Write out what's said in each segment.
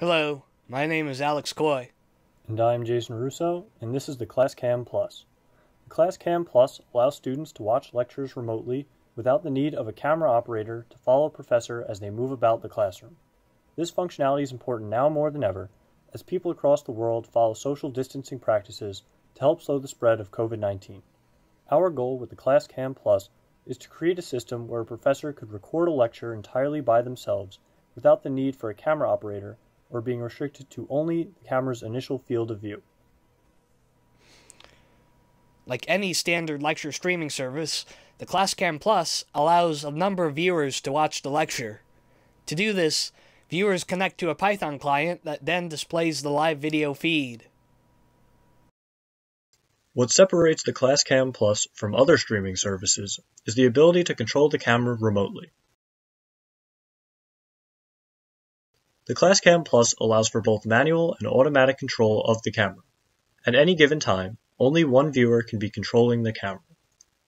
Hello, my name is Alex Coy. And I'm Jason Russo, and this is the ClassCam Plus. The ClassCam Plus allows students to watch lectures remotely without the need of a camera operator to follow a professor as they move about the classroom. This functionality is important now more than ever, as people across the world follow social distancing practices to help slow the spread of COVID-19. Our goal with the ClassCam Plus is to create a system where a professor could record a lecture entirely by themselves without the need for a camera operator or being restricted to only the camera's initial field of view. Like any standard lecture streaming service, the ClassCam Plus allows a number of viewers to watch the lecture. To do this, viewers connect to a Python client that then displays the live video feed. What separates the ClassCam Plus from other streaming services is the ability to control the camera remotely. The ClassCam Plus allows for both manual and automatic control of the camera. At any given time, only one viewer can be controlling the camera.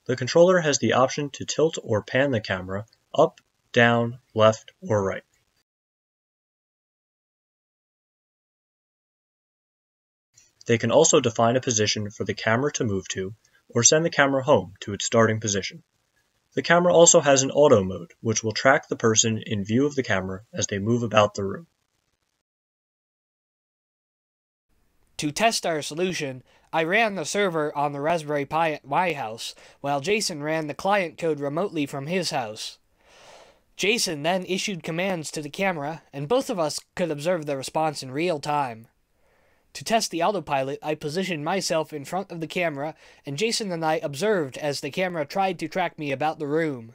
The controller has the option to tilt or pan the camera up, down, left, or right. They can also define a position for the camera to move to, or send the camera home to its starting position. The camera also has an auto mode, which will track the person in view of the camera as they move about the room. To test our solution, I ran the server on the Raspberry Pi at my house, while Jason ran the client code remotely from his house. Jason then issued commands to the camera, and both of us could observe the response in real time. To test the autopilot, I positioned myself in front of the camera, and Jason and I observed as the camera tried to track me about the room.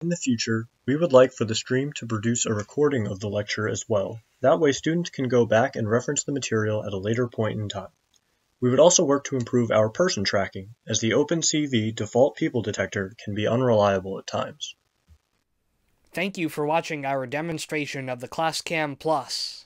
In the future, we would like for the stream to produce a recording of the lecture as well. That way students can go back and reference the material at a later point in time. We would also work to improve our person tracking, as the OpenCV default people detector can be unreliable at times. Thank you for watching our demonstration of the ClassCam Plus.